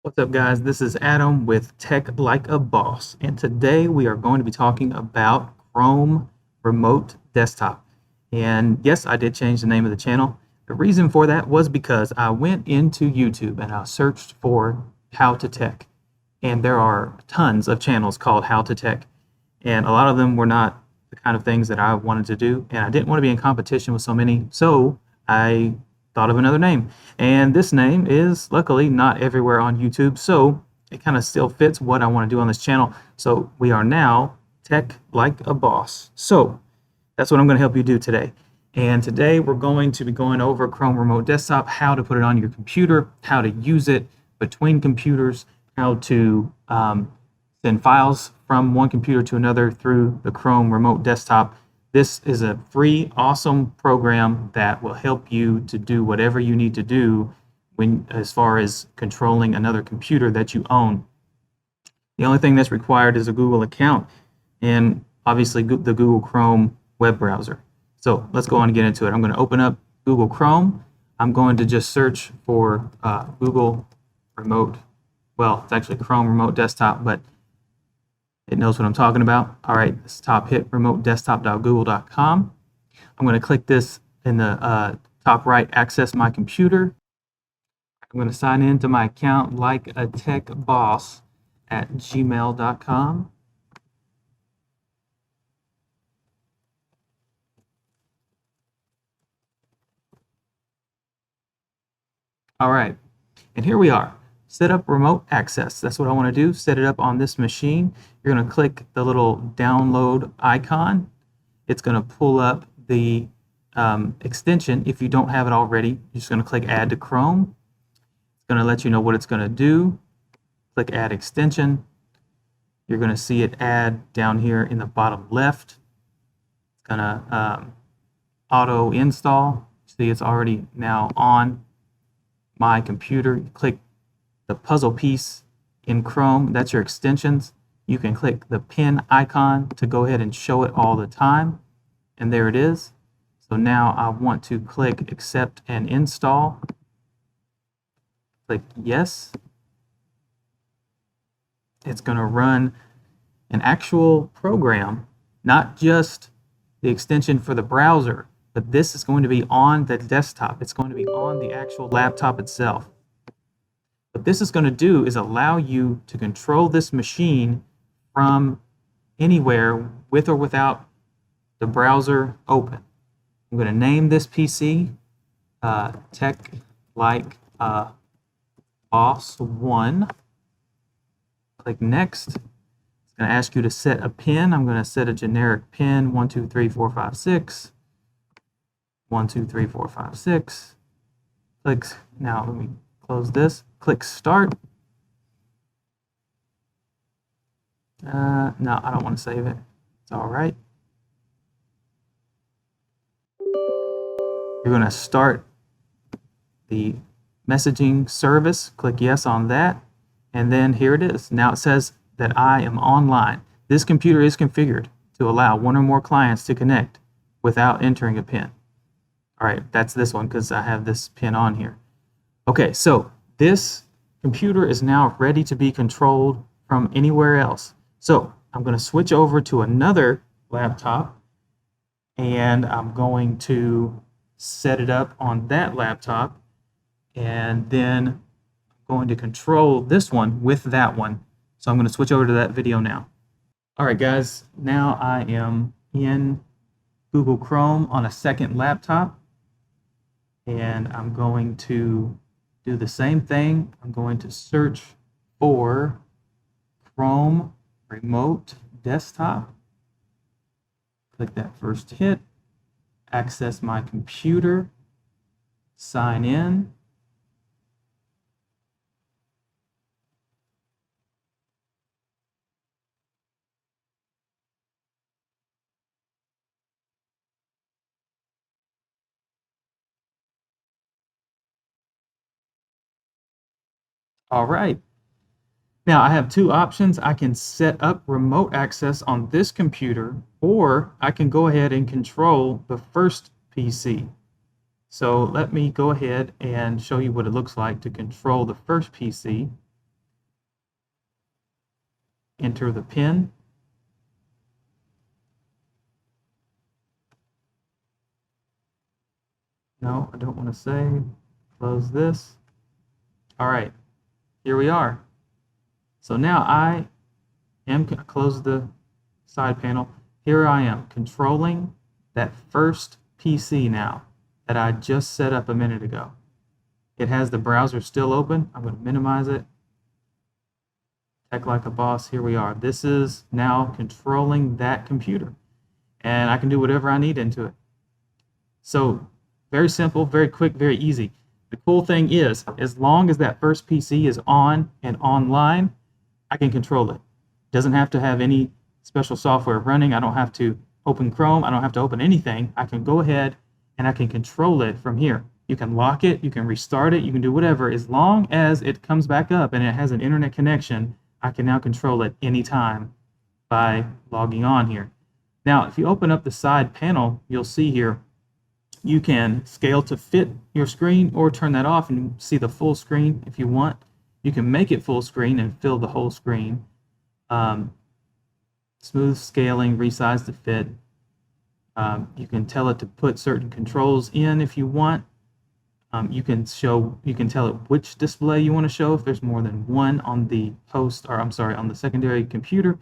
What's up, guys? This is Adam with Tech Like a Boss, and today we are going to be talking about Chrome Remote Desktop. And yes, I did change the name of the channel. The reason for that was because I went into YouTube and I searched for How to Tech, and there are tons of channels called How to Tech, and a lot of them were not the kind of things that I wanted to do, and I didn't want to be in competition with so many, so I thought of another name. And this name is luckily not everywhere on YouTube, so it kind of still fits what I want to do on this channel. So we are now Tech Like a Boss. So that's what I'm going to help you do today. And today we're going to be going over Chrome Remote Desktop, how to put it on your computer, how to use it between computers, how to send files from one computer to another through the Chrome Remote Desktop. This is a free, awesome program that will help you to do whatever you need to do as far as controlling another computer that you own. The only thing that's required is a Google account and obviously the Google Chrome web browser. So let's go on and get into it. I'm going to open up Google Chrome. I'm going to just search for Google Remote. Well, it's actually Chrome Remote Desktop, but it knows what I'm talking about. All right, this top hit, remotedesktop.google.com. I'm going to click this in the top right, access my computer. I'm going to sign in to my account like a tech boss at gmail.com. All right, and here we are. Set up remote access. That's what I want to do. Set it up on this machine. You're going to click the little download icon. It's going to pull up the extension. If you don't have it already, you're just going to click Add to Chrome. It's going to let you know what it's going to do. Click Add Extension. You're going to see it add down here in the bottom left. It's going to auto install. See, it's already now on my computer. Click the puzzle piece in Chrome. That's your extensions. You can click the pin icon to go ahead and show it all the time. And there it is. So now I want to click accept and install. Click yes. It's going to run an actual program, not just the extension for the browser, but this is going to be on the desktop. It's going to be on the actual laptop itself. What this is going to do is allow you to control this machine from anywhere with or without the browser open. I'm going to name this PC Tech Like Boss 1. Click Next. It's going to ask you to set a pin. I'm going to set a generic pin 123456. 123456. Click. Now let me close this. Click Start. No, I don't want to save it. It's all right. You're going to start the messaging service. Click yes on that. And then here it is. Now it says that I am online. This computer is configured to allow one or more clients to connect without entering a PIN. All right, that's this one because I have this PIN on here. Okay, so this computer is now ready to be controlled from anywhere else. So I'm going to switch over to another laptop and I'm going to set it up on that laptop, and then I'm going to control this one with that one. So I'm going to switch over to that video now. All right, guys, now I am in Google Chrome on a second laptop, and I'm going to do the same thing. I'm going to search for Chrome Remote Desktop. Click that first hit, access my computer, sign in. All right. Now I have two options. I can set up remote access on this computer, or I can go ahead and control the first PC. So let me go ahead and show you what it looks like to control the first PC. enter the PIN. No, I don't want to save. Close this. All right, here we are. So now I am, close the side panel. Here I am controlling that first PC now that I just set up a minute ago. It has the browser still open. I'm going to minimize it. Tech Like a Boss, here we are. This is now controlling that computer, and I can do whatever I need into it. So very simple, very quick, very easy. The cool thing is, as long as that first PC is on and online, I can control it. Doesn't have to have any special software running. I don't have to open Chrome. I don't have to open anything. I can go ahead and I can control it from here. You can lock it, you can restart it, you can do whatever. As long as it comes back up and it has an internet connection, I can now control it anytime by logging on here. Now, if you open up the side panel, you'll see here, you can scale to fit your screen or turn that off and see the full screen if you want. You can make it full screen and fill the whole screen. Smooth scaling, resize to fit. You can tell it to put certain controls in if you want. You can tell it which display you want to show if there's more than one on the on the secondary computer.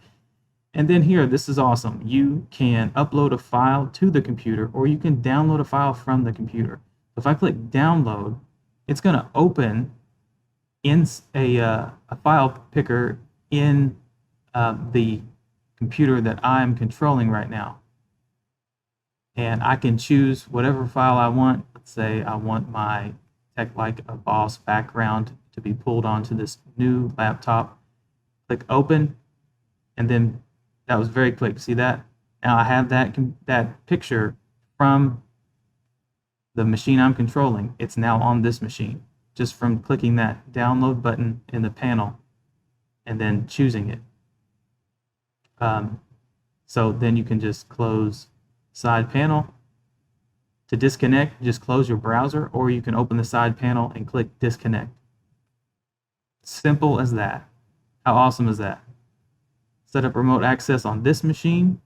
And then here, this is awesome. You can upload a file to the computer, or you can download a file from the computer. If I click download, it's going to open in a file picker in the computer that I'm controlling right now. And I can choose whatever file I want. Let's say I want my Tech Like a Boss background to be pulled onto this new laptop. Click open, and then that was very quick. See that? Now I have that picture from the machine I'm controlling. It's now on this machine, just from clicking that download button in the panel and then choosing it. So then you can just close side panel. To disconnect, just close your browser, or you can open the side panel and click disconnect. Simple as that. How awesome is that? Set up remote access on this machine.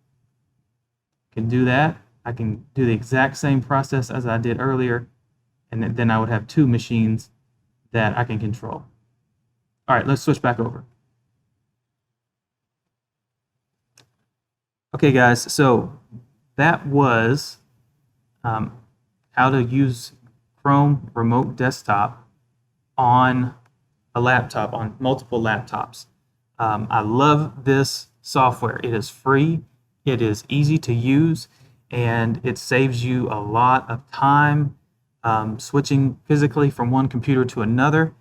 Can do that. I can do the exact same process as I did earlier, and then I would have two machines that I can control. All right, let's switch back over. Okay, guys, so that was how to use Chrome Remote Desktop on a laptop, on multiple laptops. I love this software. It is free, it is easy to use, and it saves you a lot of time switching physically from one computer to another.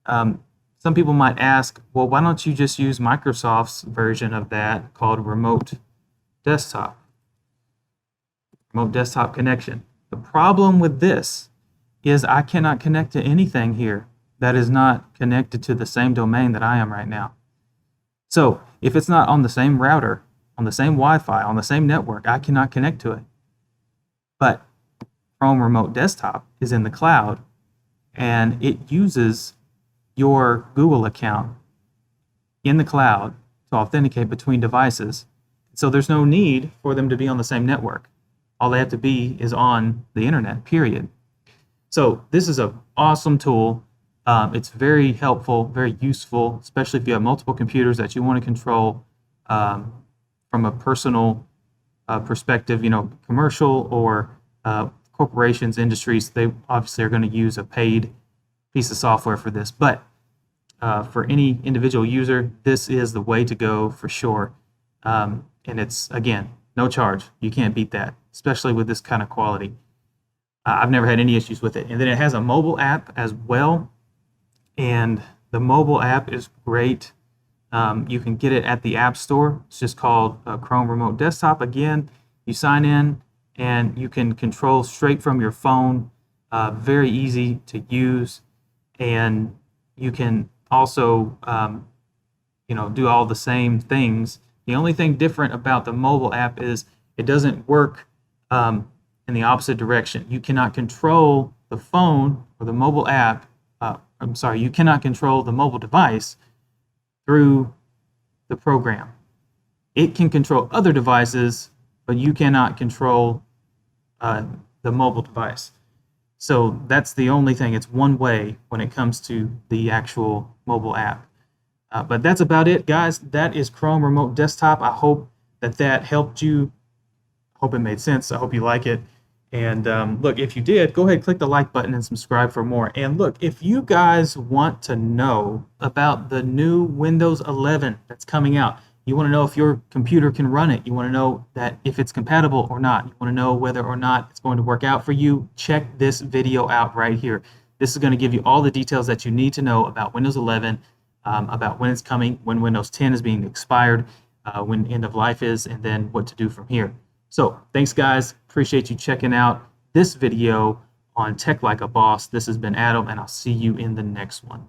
Some people might ask, well, why don't you just use Microsoft's version of that called Remote Desktop? Remote Desktop Connection. The problem with this is I cannot connect to anything here that is not connected to the same domain that I am right now. So if it's not on the same router, on the same Wi-Fi, on the same network, I cannot connect to it. But Chrome Remote Desktop is in the cloud, and it uses your Google account in the cloud to authenticate between devices. So there's no need for them to be on the same network. All they have to be is on the internet, period. So this is an awesome tool. It's very helpful, very useful, especially if you have multiple computers that you want to control from a personal perspective. You know, commercial or corporations, industries, they obviously are going to use a paid piece of software for this. But for any individual user, this is the way to go for sure. And it's, again, no charge. You can't beat that, especially with this kind of quality. I've never had any issues with it. And then it has a mobile app as well. And the mobile app is great. You can get it at the App Store. It's just called Chrome Remote Desktop. Again, you sign in and you can control straight from your phone. Very easy to use. And you can also do all the same things. The only thing different about the mobile app is it doesn't work in the opposite direction. You cannot control the phone or the mobile app. You cannot control the mobile device through the program. It can control other devices, but you cannot control the mobile device. So that's the only thing. It's one way when it comes to the actual mobile app. But that's about it, guys. That is Chrome Remote Desktop. I hope that helped you. Hope it made sense. I hope you like it. And look, if you did, go ahead, click the like button and subscribe for more. And look, if you guys want to know about the new Windows 11 that's coming out, you want to know if your computer can run it, you want to know that if it's compatible or not, you want to know whether or not it's going to work out for you, check this video out right here. This is going to give you all the details that you need to know about Windows 11, about when it's coming, when Windows 10 is being expired, when end of life is, and then what to do from here. So thanks, guys. Appreciate you checking out this video on Tech Like a Boss. This has been Adam, and I'll see you in the next one.